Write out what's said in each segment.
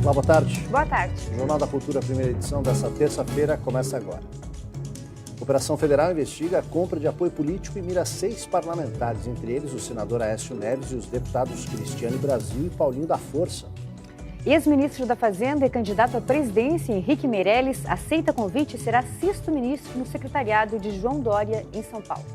Olá, boa tarde. Boa tarde. O Jornal da Cultura, primeira edição dessa terça-feira, começa agora. A Operação Federal investiga a compra de apoio político e mira 6 parlamentares, entre eles o senador Aécio Neves e os deputados Cristiane Brasil e Paulinho da Força. Ex-ministro da Fazenda e candidato à presidência, Henrique Meirelles, aceita convite e será sexto ministro no secretariado de João Dória, em São Paulo.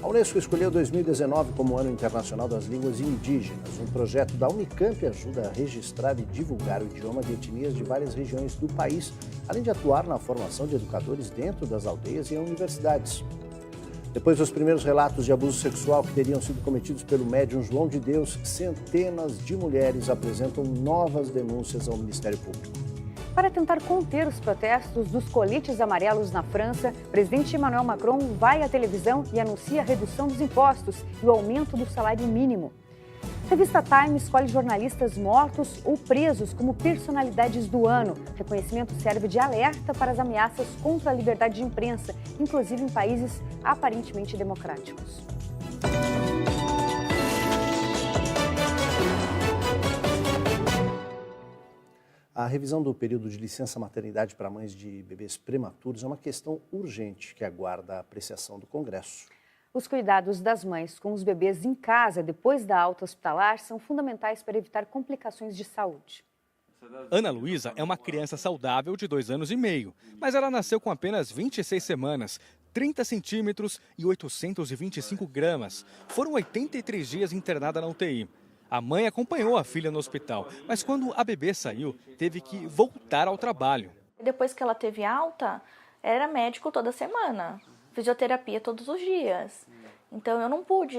A Unesco escolheu 2019 como Ano Internacional das Línguas Indígenas. Um projeto da Unicamp ajuda a registrar e divulgar o idioma de etnias de várias regiões do país, além de atuar na formação de educadores dentro das aldeias e em universidades. Depois dos primeiros relatos de abuso sexual que teriam sido cometidos pelo médium João de Deus, centenas de mulheres apresentam novas denúncias ao Ministério Público. Para tentar conter os protestos dos coletes amarelos na França, o presidente Emmanuel Macron vai à televisão e anuncia a redução dos impostos e o aumento do salário mínimo. A revista Time escolhe jornalistas mortos ou presos como personalidades do ano. O reconhecimento serve de alerta para as ameaças contra a liberdade de imprensa, inclusive em países aparentemente democráticos. A revisão do período de licença maternidade para mães de bebês prematuros é uma questão urgente que aguarda a apreciação do Congresso. Os cuidados das mães com os bebês em casa depois da alta hospitalar são fundamentais para evitar complicações de saúde. Ana Luísa é uma criança saudável de 2 anos e meio, mas ela nasceu com apenas 26 semanas, 30 centímetros e 825 gramas. Foram 83 dias internada na UTI. A mãe acompanhou a filha no hospital, mas quando a bebê saiu, teve que voltar ao trabalho. Depois que ela teve alta, era médico toda semana, fisioterapia todos os dias. Então eu não pude,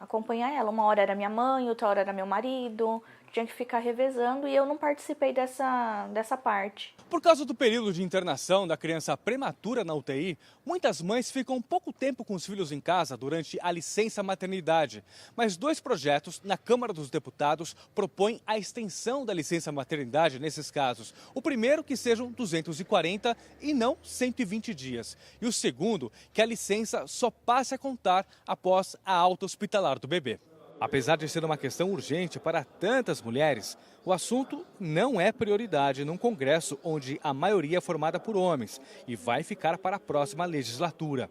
acompanhar ela. Uma hora era minha mãe, outra hora era meu marido, tinha que ficar revezando e eu não participei dessa parte. Por causa do período de internação da criança prematura na UTI, muitas mães ficam pouco tempo com os filhos em casa durante a licença maternidade. Mas 2 projetos na Câmara dos Deputados propõem a extensão da licença maternidade nesses casos. O primeiro, que sejam 240 e não 120 dias. E o segundo, que a licença só passe a contar após a alta hospitalar do bebê. Apesar de ser uma questão urgente para tantas mulheres, o assunto não é prioridade num Congresso onde a maioria é formada por homens e vai ficar para a próxima legislatura.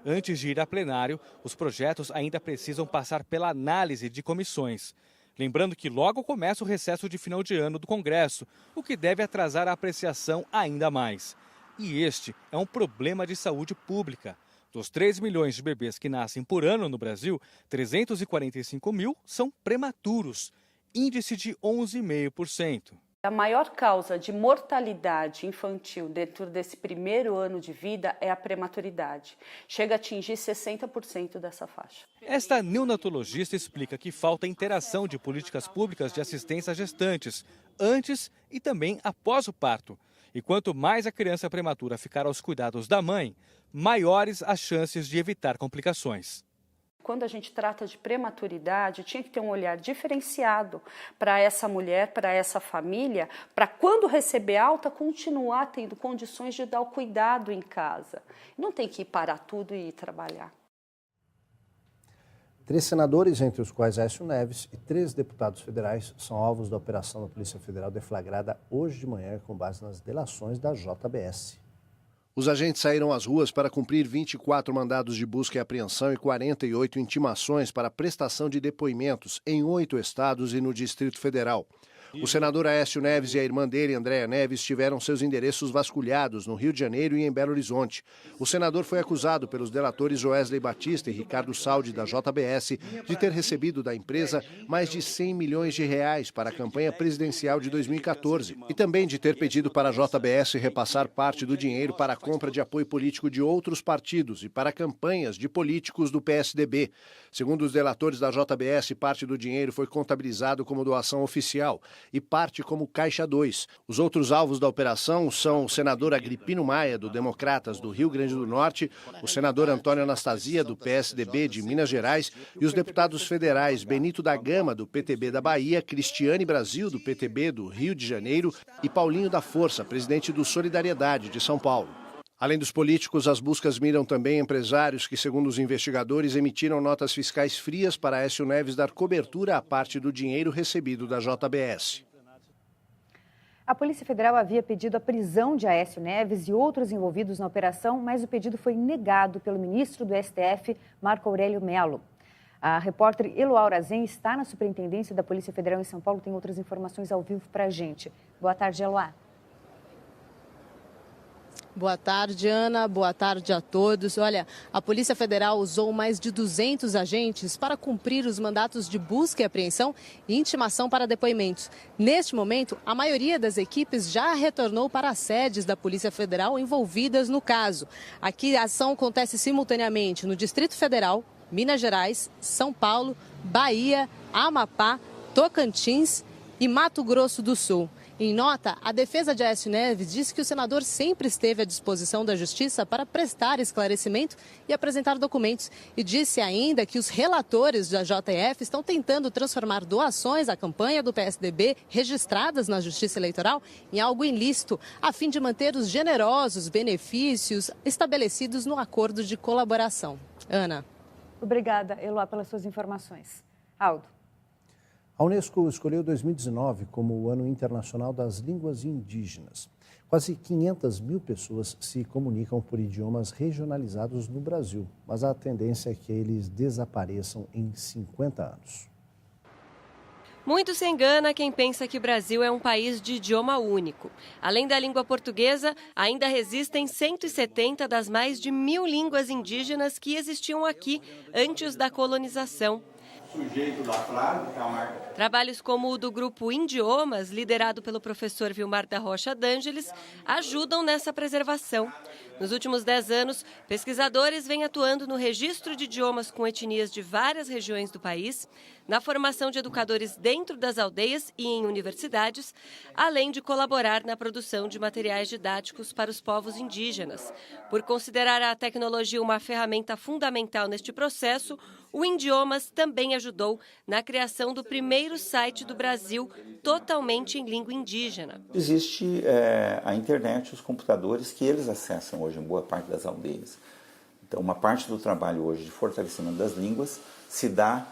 Antes de ir a plenário, os projetos ainda precisam passar pela análise de comissões. Lembrando que logo começa o recesso de final de ano do Congresso, o que deve atrasar a apreciação ainda mais. E este é um problema de saúde pública. Dos 3 milhões de bebês que nascem por ano no Brasil, 345 mil são prematuros, índice de 11,5%. A maior causa de mortalidade infantil dentro desse primeiro ano de vida é a prematuridade. Chega a atingir 60% dessa faixa. Esta neonatologista explica que falta interação de políticas públicas de assistência a gestantes, antes e também após o parto. E quanto mais a criança prematura ficar aos cuidados da mãe, maiores as chances de evitar complicações. Quando a gente trata de prematuridade, tinha que ter um olhar diferenciado para essa mulher, para essa família, para quando receber alta, continuar tendo condições de dar o cuidado em casa. Não tem que ir parar tudo e ir trabalhar. 3 senadores, entre os quais Aécio Neves, e 3 deputados federais são alvos da operação da Polícia Federal deflagrada hoje de manhã com base nas delações da JBS. Os agentes saíram às ruas para cumprir 24 mandados de busca e apreensão e 48 intimações para prestação de depoimentos em 8 estados e no Distrito Federal. O senador Aécio Neves e a irmã dele, Andréa Neves, tiveram seus endereços vasculhados no Rio de Janeiro e em Belo Horizonte. O senador foi acusado pelos delatores Joesley Batista e Ricardo Saldi, da JBS, de ter recebido da empresa mais de 100 milhões de reais para a campanha presidencial de 2014 e também de ter pedido para a JBS repassar parte do dinheiro para a compra de apoio político de outros partidos e para campanhas de políticos do PSDB. Segundo os delatores da JBS, parte do dinheiro foi contabilizado como doação oficial e parte como Caixa 2. Os outros alvos da operação são o senador Agripino Maia, do Democratas do Rio Grande do Norte, o senador Antônio Anastasia, do PSDB de Minas Gerais, e os deputados federais Benito da Gama, do PTB da Bahia, Cristiane Brasil, do PTB do Rio de Janeiro, e Paulinho da Força, presidente do Solidariedade de São Paulo. Além dos políticos, as buscas miram também empresários que, segundo os investigadores, emitiram notas fiscais frias para Aécio Neves dar cobertura à parte do dinheiro recebido da JBS. A Polícia Federal havia pedido a prisão de Aécio Neves e outros envolvidos na operação, mas o pedido foi negado pelo ministro do STF, Marco Aurélio Mello. A repórter Eloá Urazen está na Superintendência da Polícia Federal em São Paulo, tem outras informações ao vivo para a gente. Boa tarde, Eloá. Boa tarde, Ana. Boa tarde a todos. Olha, a Polícia Federal usou mais de 200 agentes para cumprir os mandatos de busca e apreensão e intimação para depoimentos. Neste momento, a maioria das equipes já retornou para as sedes da Polícia Federal envolvidas no caso. Aqui a ação acontece simultaneamente no Distrito Federal, Minas Gerais, São Paulo, Bahia, Amapá, Tocantins e Mato Grosso do Sul. Em nota, a defesa de Aécio Neves disse que o senador sempre esteve à disposição da Justiça para prestar esclarecimento e apresentar documentos. E disse ainda que os relatores da JF estão tentando transformar doações à campanha do PSDB registradas na Justiça Eleitoral em algo ilícito, a fim de manter os generosos benefícios estabelecidos no acordo de colaboração. Ana. Obrigada, Eloá, pelas suas informações. Aldo. A Unesco escolheu 2019 como o Ano Internacional das Línguas Indígenas. Quase 500 mil pessoas se comunicam por idiomas regionalizados no Brasil, mas a tendência é que eles desapareçam em 50 anos. Muito se engana quem pensa que o Brasil é um país de idioma único. Além da língua portuguesa, ainda resistem 170 das mais de 1.000 línguas indígenas que existiam aqui antes da colonização. Trabalhos como o do grupo Indiomas, liderado pelo professor Vilmar da Rocha D'Angeles, ajudam nessa preservação. Nos últimos 10 anos, pesquisadores vêm atuando no registro de idiomas com etnias de várias regiões do país, na formação de educadores dentro das aldeias e em universidades, além de colaborar na produção de materiais didáticos para os povos indígenas. Por considerar a tecnologia uma ferramenta fundamental neste processo, o Indiomas também ajudou na criação do primeiro site do Brasil totalmente em língua indígena. Existe a internet, os computadores que eles acessam hoje em boa parte das aldeias. Então, uma parte do trabalho hoje de fortalecimento das línguas se dá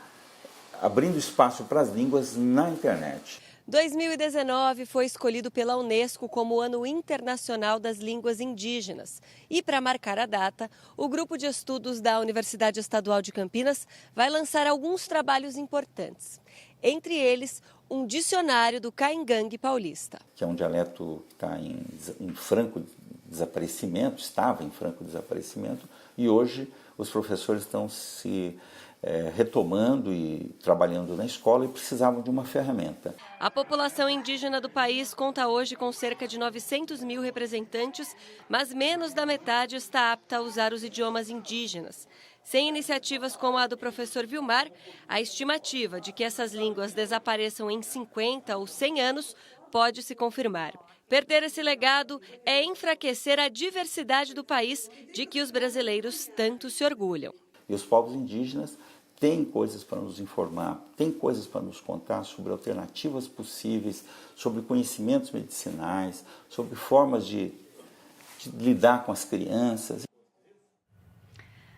abrindo espaço para as línguas na internet. 2019 foi escolhido pela Unesco como o Ano Internacional das Línguas Indígenas. E para marcar a data, o grupo de estudos da Universidade Estadual de Campinas vai lançar alguns trabalhos importantes. Entre eles, um dicionário do Caingangue paulista. Que é um dialeto que está em franco desaparecimento, estava em franco desaparecimento, e hoje os professores estão se retomando e trabalhando na escola e precisavam de uma ferramenta. A população indígena do país conta hoje com cerca de 900 mil representantes, mas menos da metade está apta a usar os idiomas indígenas. Sem iniciativas como a do professor Vilmar, a estimativa de que essas línguas desapareçam em 50 ou 100 anos pode se confirmar. Perder esse legado é enfraquecer a diversidade do país de que os brasileiros tanto se orgulham. E os povos indígenas têm coisas para nos informar, têm coisas para nos contar sobre alternativas possíveis, sobre conhecimentos medicinais, sobre formas de lidar com as crianças.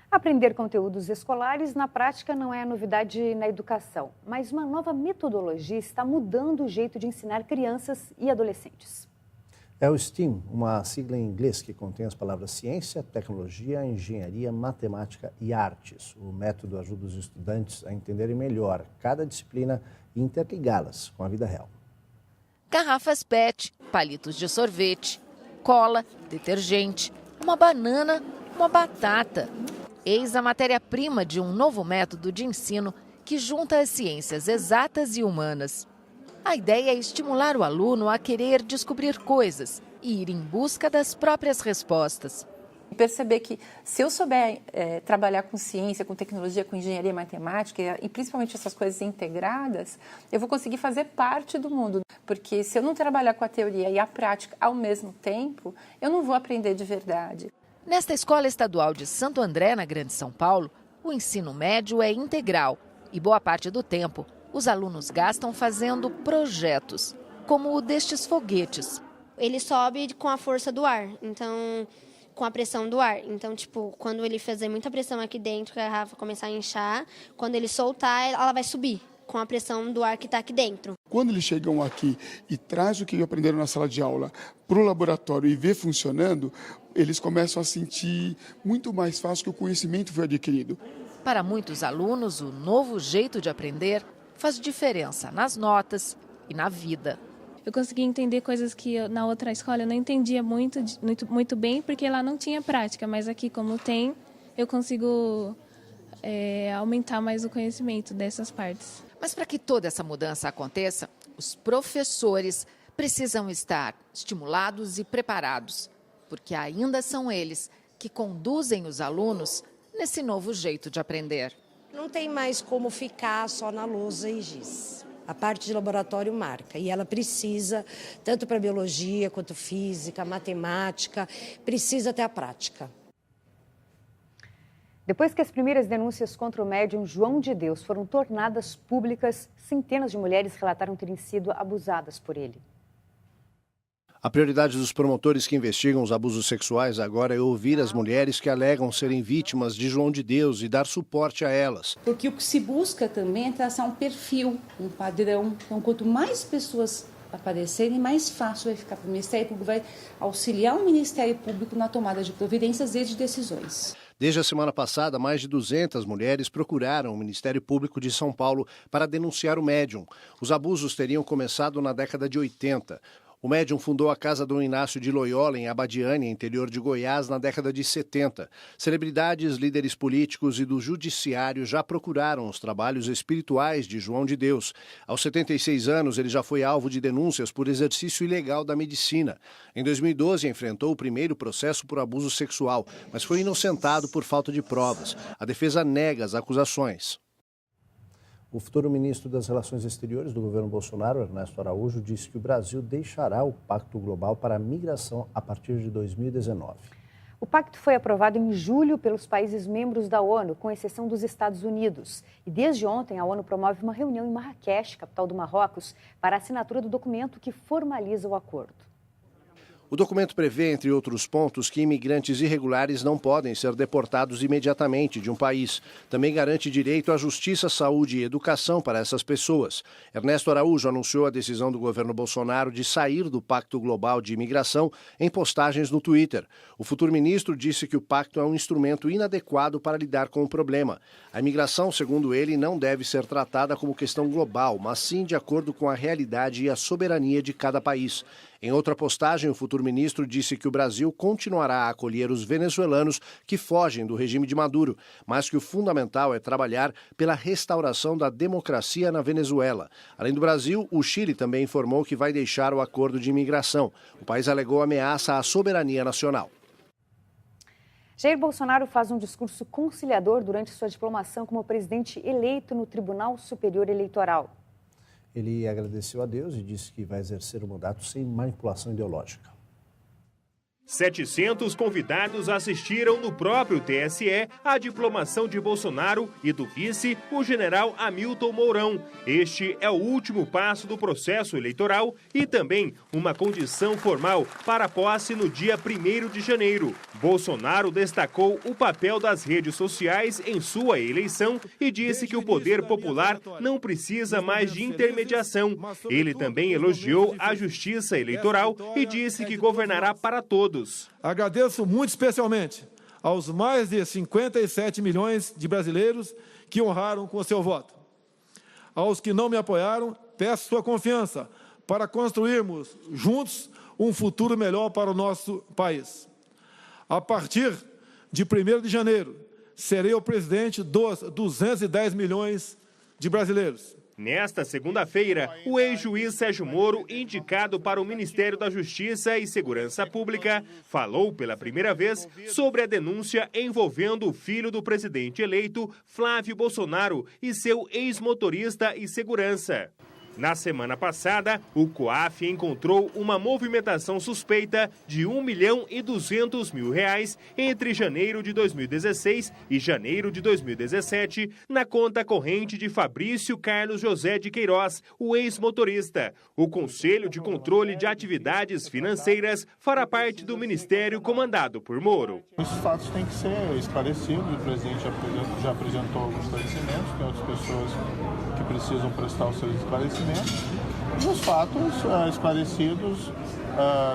Aprender conteúdos escolares na prática não é novidade na educação, mas uma nova metodologia está mudando o jeito de ensinar crianças e adolescentes. É o STEAM, uma sigla em inglês que contém as palavras ciência, tecnologia, engenharia, matemática e artes. O método ajuda os estudantes a entenderem melhor cada disciplina e interligá-las com a vida real. Garrafas PET, palitos de sorvete, cola, detergente, uma banana, uma batata. Eis a matéria-prima de um novo método de ensino que junta as ciências exatas e humanas. A ideia é estimular o aluno a querer descobrir coisas e ir em busca das próprias respostas. Perceber que se eu souber trabalhar com ciência, com tecnologia, com engenharia, matemática e principalmente essas coisas integradas, eu vou conseguir fazer parte do mundo. Porque se eu não trabalhar com a teoria e a prática ao mesmo tempo, eu não vou aprender de verdade. Nesta escola estadual de Santo André, na Grande São Paulo, o ensino médio é integral e boa parte do tempo os alunos gastam fazendo projetos, como o destes foguetes. Ele sobe com a força do ar, então com a pressão do ar. Então, quando ele fazer muita pressão aqui dentro, a garrafa começar a inchar, quando ele soltar, ela vai subir com a pressão do ar que está aqui dentro. Quando eles chegam aqui e trazem o que aprenderam na sala de aula para o laboratório e vê funcionando, eles começam a sentir muito mais fácil que o conhecimento foi adquirido. Para muitos alunos, o novo jeito de aprender faz diferença nas notas e na vida. Eu consegui entender coisas que na outra escola eu não entendia muito bem, porque lá não tinha prática, mas aqui, como tem, eu consigo aumentar mais o conhecimento dessas partes. Mas para que toda essa mudança aconteça, os professores precisam estar estimulados e preparados, porque ainda são eles que conduzem os alunos nesse novo jeito de aprender. Não tem mais como ficar só na lousa e giz. A parte de laboratório marca e ela precisa, tanto para biologia quanto física, matemática, precisa ter a prática. Depois que as primeiras denúncias contra o médium João de Deus foram tornadas públicas, centenas de mulheres relataram terem sido abusadas por ele. A prioridade dos promotores que investigam os abusos sexuais agora é ouvir as mulheres que alegam serem vítimas de João de Deus e dar suporte a elas. Porque o que se busca também é traçar um perfil, um padrão. Então, quanto mais pessoas aparecerem, mais fácil vai ficar para o Ministério Público, vai auxiliar o Ministério Público na tomada de providências e de decisões. Desde a semana passada, mais de 200 mulheres procuraram o Ministério Público de São Paulo para denunciar o médium. Os abusos teriam começado na década de 80. O médium fundou a Casa Dom Inácio de Loyola, em Abadiânia, interior de Goiás, na década de 70. Celebridades, líderes políticos e do judiciário já procuraram os trabalhos espirituais de João de Deus. Aos 76 anos, ele já foi alvo de denúncias por exercício ilegal da medicina. Em 2012, enfrentou o primeiro processo por abuso sexual, mas foi inocentado por falta de provas. A defesa nega as acusações. O futuro ministro das Relações Exteriores do governo Bolsonaro, Ernesto Araújo, disse que o Brasil deixará o Pacto Global para a Migração a partir de 2019. O pacto foi aprovado em julho pelos países membros da ONU, com exceção dos Estados Unidos. E desde ontem, a ONU promove uma reunião em Marrakech, capital do Marrocos, para a assinatura do documento que formaliza o acordo. O documento prevê, entre outros pontos, que imigrantes irregulares não podem ser deportados imediatamente de um país. Também garante direito à justiça, saúde e educação para essas pessoas. Ernesto Araújo anunciou a decisão do governo Bolsonaro de sair do Pacto Global de Imigração em postagens no Twitter. O futuro ministro disse que o pacto é um instrumento inadequado para lidar com o problema. A imigração, segundo ele, não deve ser tratada como questão global, mas sim de acordo com a realidade e a soberania de cada país. Em outra postagem, o futuro ministro disse que o Brasil continuará a acolher os venezuelanos que fogem do regime de Maduro, mas que o fundamental é trabalhar pela restauração da democracia na Venezuela. Além do Brasil, o Chile também informou que vai deixar o acordo de imigração. O país alegou ameaça à soberania nacional. Jair Bolsonaro faz um discurso conciliador durante sua diplomação como presidente eleito no Tribunal Superior Eleitoral. Ele agradeceu a Deus e disse que vai exercer o mandato sem manipulação ideológica. 700 convidados assistiram no próprio TSE à diplomação de Bolsonaro e do vice, o general Hamilton Mourão. Este é o último passo do processo eleitoral e também uma condição formal para a posse no dia 1º de janeiro. Bolsonaro destacou o papel das redes sociais em sua eleição e disse que o poder popular não precisa mais de intermediação. Ele também elogiou a justiça eleitoral e disse que governará para todos. Agradeço muito especialmente aos mais de 57 milhões de brasileiros que honraram com o seu voto. Aos que não me apoiaram, peço sua confiança para construirmos juntos um futuro melhor para o nosso país. A partir de 1º de janeiro, serei o presidente dos 210 milhões de brasileiros. Nesta segunda-feira, o ex-juiz Sérgio Moro, indicado para o Ministério da Justiça e Segurança Pública, falou pela primeira vez sobre a denúncia envolvendo o filho do presidente eleito, Flávio Bolsonaro, e seu ex-motorista e segurança. Na semana passada, o COAF encontrou uma movimentação suspeita de R$ 1.200.000 entre janeiro de 2016 e janeiro de 2017 na conta corrente de Fabrício Carlos José de Queiroz, o ex-motorista. O Conselho de Controle de Atividades Financeiras fará parte do ministério comandado por Moro. Esses fatos têm que ser esclarecidos, o presidente já apresentou alguns esclarecimentos, tem outras pessoas que que precisam prestar os seus esclarecimentos. E os fatos esclarecidos,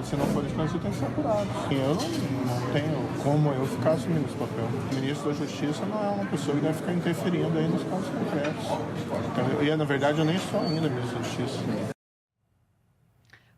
se não forem esclarecidos, têm que ser apurados. Eu não tenho como eu ficar assumindo esse papel. O ministro da Justiça não é uma pessoa que deve ficar interferindo aí nos casos concretos. E, na verdade, eu nem sou ainda ministro da Justiça.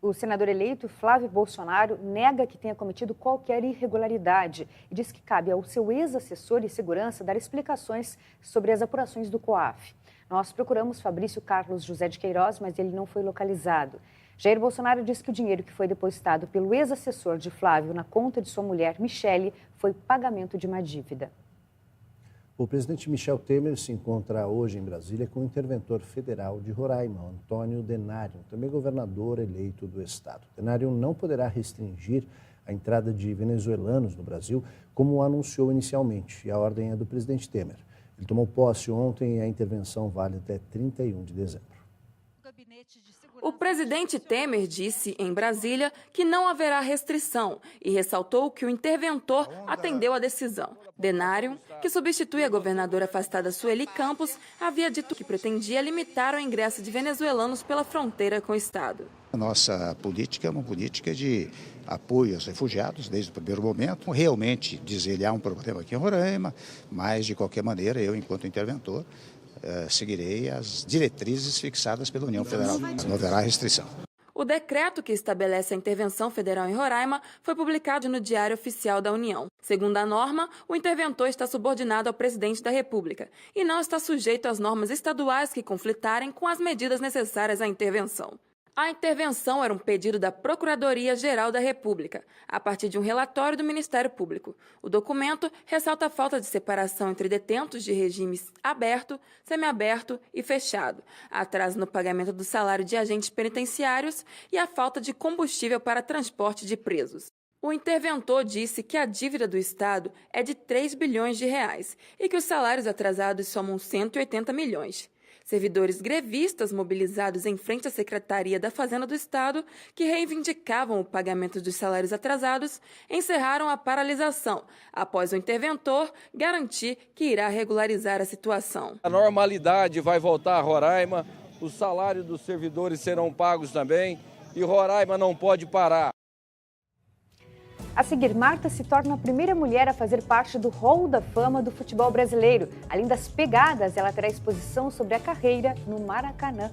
O senador eleito Flávio Bolsonaro nega que tenha cometido qualquer irregularidade e diz que cabe ao seu ex-assessor de segurança dar explicações sobre as apurações do COAF. Nós procuramos Fabrício Carlos José de Queiroz, mas ele não foi localizado. Jair Bolsonaro disse que o dinheiro que foi depositado pelo ex-assessor de Flávio na conta de sua mulher, Michele, foi pagamento de uma dívida. O presidente Michel Temer se encontra hoje em Brasília com o interventor federal de Roraima, Antônio Denário, também governador eleito do estado. Denário não poderá restringir a entrada de venezuelanos no Brasil, como anunciou inicialmente, e a ordem é do presidente Temer. Ele tomou posse ontem e a intervenção vale até 31 de dezembro. O presidente Temer disse em Brasília que não haverá restrição e ressaltou que o interventor atendeu a decisão. Denário, que substitui a governadora afastada Sueli Campos, havia dito que pretendia limitar o ingresso de venezuelanos pela fronteira com o estado. A nossa política é uma política de apoio aos refugiados desde o primeiro momento. Realmente, diz ele, há um problema aqui em Roraima, mas de qualquer maneira, eu, enquanto interventor, seguirei as diretrizes fixadas pela União Federal. Não haverá restrição. O decreto que estabelece a intervenção federal em Roraima foi publicado no Diário Oficial da União. Segundo a norma, o interventor está subordinado ao presidente da República e não está sujeito às normas estaduais que conflitarem com as medidas necessárias à intervenção. A intervenção era um pedido da Procuradoria-Geral da República, a partir de um relatório do Ministério Público. O documento ressalta a falta de separação entre detentos de regimes aberto, semiaberto e fechado, atraso no pagamento do salário de agentes penitenciários e a falta de combustível para transporte de presos. O interventor disse que a dívida do Estado é de 3 bilhões de reais e que os salários atrasados somam 180 milhões. Servidores grevistas mobilizados em frente à Secretaria da Fazenda do Estado, que reivindicavam o pagamento dos salários atrasados, encerraram a paralisação, após o interventor garantir que irá regularizar a situação. A normalidade vai voltar a Roraima, os salários dos servidores serão pagos também e Roraima não pode parar. A seguir, Marta se torna a primeira mulher a fazer parte do Hall da Fama do futebol brasileiro. Além das pegadas, ela terá exposição sobre a carreira no Maracanã.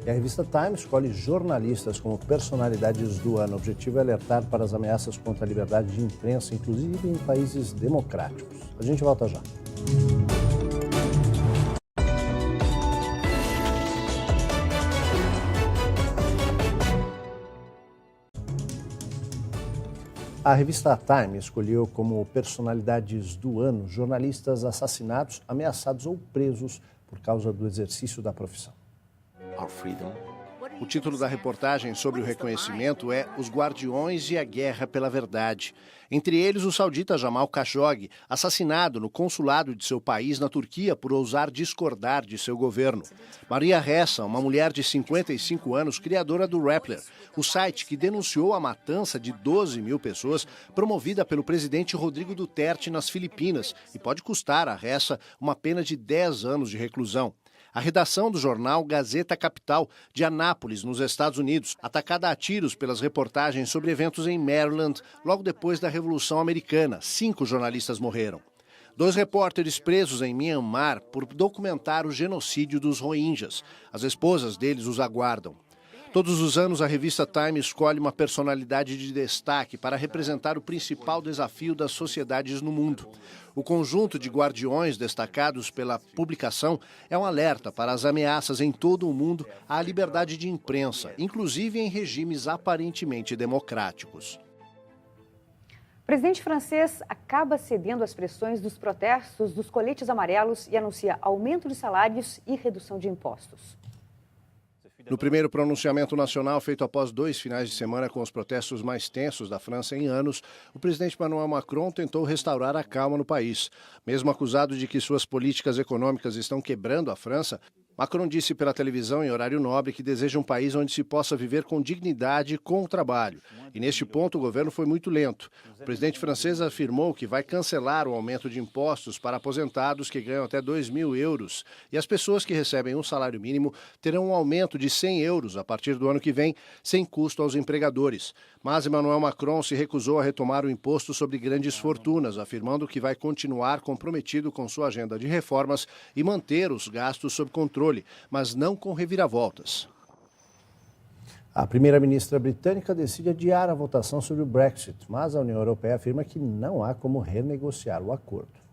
E a revista Time escolhe jornalistas como personalidades do ano. O objetivo é alertar para as ameaças contra a liberdade de imprensa, inclusive em países democráticos. A gente volta já. A revista Time escolheu como personalidades do ano jornalistas assassinados, ameaçados ou presos por causa do exercício da profissão. O título da reportagem sobre o reconhecimento é Os Guardiões e a Guerra pela Verdade. Entre eles, o saudita Jamal Khashoggi, assassinado no consulado de seu país na Turquia por ousar discordar de seu governo. Maria Ressa, uma mulher de 55 anos, criadora do Rappler, o site que denunciou a matança de 12 mil pessoas promovida pelo presidente Rodrigo Duterte nas Filipinas e pode custar a Ressa uma pena de 10 anos de reclusão. A redação do jornal Gazeta Capital, de Anápolis, nos Estados Unidos, atacada a tiros pelas reportagens sobre eventos em Maryland, logo depois da Revolução Americana. 5 jornalistas morreram. 2 repórteres presos em Myanmar por documentar o genocídio dos Rohingyas. As esposas deles os aguardam. Todos os anos, a revista Time escolhe uma personalidade de destaque para representar o principal desafio das sociedades no mundo. O conjunto de guardiões destacados pela publicação é um alerta para as ameaças em todo o mundo à liberdade de imprensa, inclusive em regimes aparentemente democráticos. O presidente francês acaba cedendo às pressões dos protestos dos coletes amarelos e anuncia aumento de salários e redução de impostos. No primeiro pronunciamento nacional feito após 2 finais de semana com os protestos mais tensos da França em anos, o presidente Emmanuel Macron tentou restaurar a calma no país. Mesmo acusado de que suas políticas econômicas estão quebrando a França, Macron disse pela televisão em horário nobre que deseja um país onde se possa viver com dignidade com o trabalho. E neste ponto o governo foi muito lento. O presidente francês afirmou que vai cancelar o aumento de impostos para aposentados que ganham até 2.000 euros. E as pessoas que recebem um salário mínimo terão um aumento de 100 euros a partir do ano que vem, sem custo aos empregadores. Mas Emmanuel Macron se recusou a retomar o imposto sobre grandes fortunas, afirmando que vai continuar comprometido com sua agenda de reformas e manter os gastos sob controle, mas não com reviravoltas. A primeira-ministra britânica decide adiar a votação sobre o Brexit, mas a União Europeia afirma que não há como renegociar o acordo.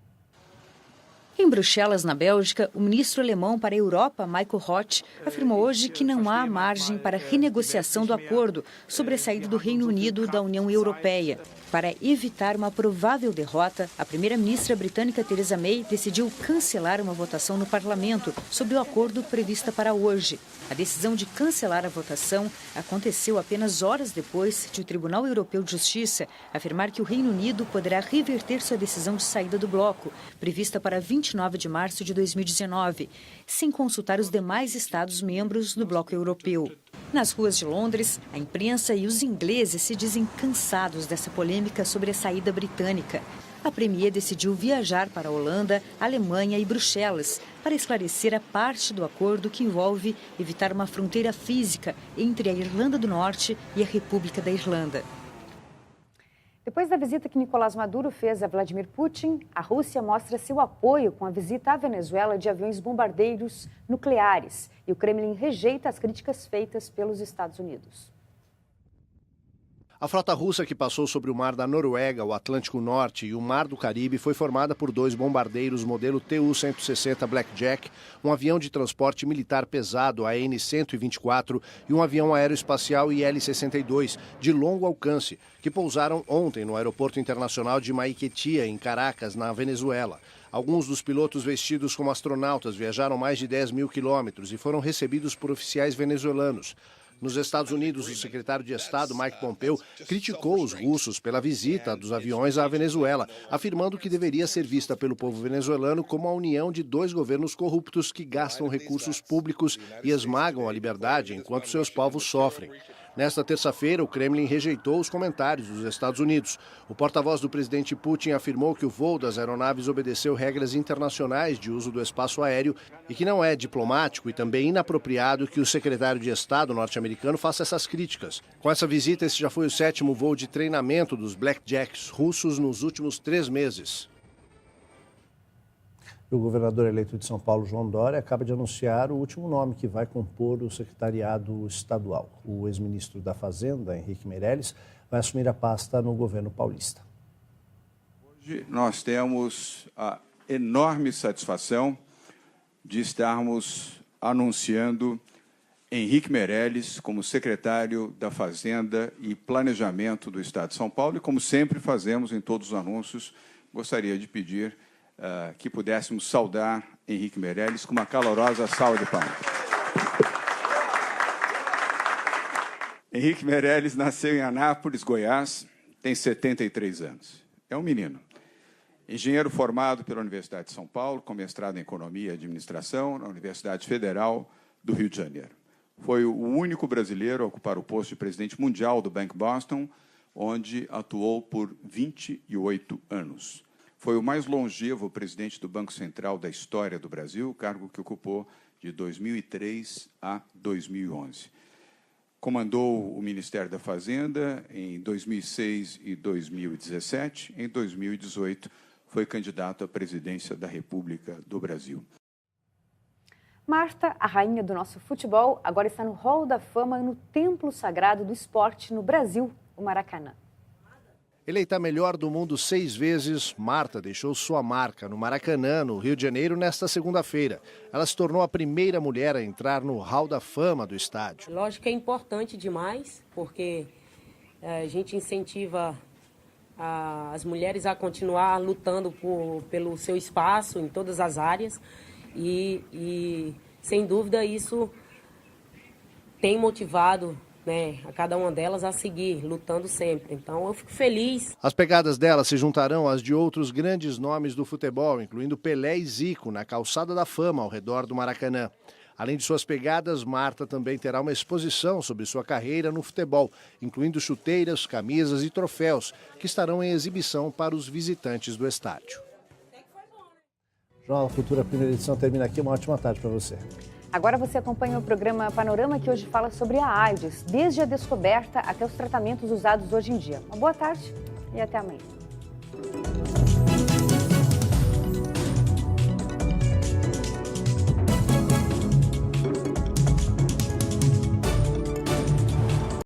Em Bruxelas, na Bélgica, o ministro alemão para a Europa, Michael Roth, afirmou hoje que não há margem para renegociação do acordo sobre a saída do Reino Unido da União Europeia. Para evitar uma provável derrota, a primeira-ministra britânica Theresa May decidiu cancelar uma votação no parlamento sobre o acordo prevista para hoje. A decisão de cancelar a votação aconteceu apenas horas depois de o Tribunal Europeu de Justiça afirmar que o Reino Unido poderá reverter sua decisão de saída do bloco, prevista para 29 de março de 2019, sem consultar os demais Estados-membros do bloco europeu. Nas ruas de Londres, a imprensa e os ingleses se dizem cansados dessa polêmica sobre a saída britânica. A premier decidiu viajar para a Holanda, Alemanha e Bruxelas para esclarecer a parte do acordo que envolve evitar uma fronteira física entre a Irlanda do Norte e a República da Irlanda. Depois da visita que Nicolás Maduro fez a Vladimir Putin, a Rússia mostra seu apoio com a visita à Venezuela de aviões bombardeiros nucleares. E o Kremlin rejeita as críticas feitas pelos Estados Unidos. A frota russa que passou sobre o mar da Noruega, o Atlântico Norte e o Mar do Caribe foi formada por 2 bombardeiros modelo Tu-160 Blackjack, um avião de transporte militar pesado AN-124 e um avião aeroespacial IL-62 de longo alcance, que pousaram ontem no Aeroporto Internacional de Maiquetía, em Caracas, na Venezuela. Alguns dos pilotos vestidos como astronautas viajaram mais de 10 mil quilômetros e foram recebidos por oficiais venezuelanos. Nos Estados Unidos, o secretário de Estado, Mike Pompeo, criticou os russos pela visita dos aviões à Venezuela, afirmando que deveria ser vista pelo povo venezuelano como a união de 2 governos corruptos que gastam recursos públicos e esmagam a liberdade enquanto seus povos sofrem. Nesta terça-feira, o Kremlin rejeitou os comentários dos Estados Unidos. O porta-voz do presidente Putin afirmou que o voo das aeronaves obedeceu regras internacionais de uso do espaço aéreo e que não é diplomático e também inapropriado que o secretário de Estado norte-americano faça essas críticas. Com essa visita, esse já foi o 7º voo de treinamento dos Blackjacks russos nos últimos 3 meses. O governador eleito de São Paulo, João Dória, acaba de anunciar o último nome que vai compor o secretariado estadual. O ex-ministro da Fazenda, Henrique Meirelles, vai assumir a pasta no governo paulista. Hoje nós temos a enorme satisfação de estarmos anunciando Henrique Meirelles como secretário da Fazenda e Planejamento do Estado de São Paulo. E, como sempre fazemos em todos os anúncios, gostaria de pedir que pudéssemos saudar Henrique Meirelles com uma calorosa salva de palmas. Henrique Meirelles nasceu em Anápolis, Goiás, tem 73 anos. É um menino. Engenheiro formado pela Universidade de São Paulo, com mestrado em Economia e Administração na Universidade Federal do Rio de Janeiro. Foi o único brasileiro a ocupar o posto de presidente mundial do Bank Boston, onde atuou por 28 anos. Foi o mais longevo presidente do Banco Central da história do Brasil, cargo que ocupou de 2003 a 2011. Comandou o Ministério da Fazenda em 2006 e 2017. Em 2018, foi candidato à presidência da República do Brasil. Marta, a rainha do nosso futebol, agora está no Hall da Fama e no Templo Sagrado do Esporte no Brasil, o Maracanã. Eleita a melhor do mundo 6 vezes, Marta deixou sua marca no Maracanã, no Rio de Janeiro, nesta segunda-feira. Ela se tornou a primeira mulher a entrar no Hall da Fama do estádio. Lógico que é importante demais, porque a gente incentiva as mulheres a continuar lutando pelo seu espaço em todas as áreas e sem dúvida, isso tem motivado a cada uma delas a seguir lutando sempre. Então eu fico feliz. As pegadas dela se juntarão às de outros grandes nomes do futebol, incluindo Pelé e Zico, na calçada da fama ao redor do Maracanã. Além de suas pegadas, Marta também terá uma exposição sobre sua carreira no futebol, incluindo chuteiras, camisas e troféus, que estarão em exibição para os visitantes do estádio. Jornal Futura, primeira edição, termina aqui. Uma ótima tarde para você. Agora você acompanha o programa Panorama, que hoje fala sobre a AIDS, desde a descoberta até os tratamentos usados hoje em dia. Uma boa tarde e até amanhã.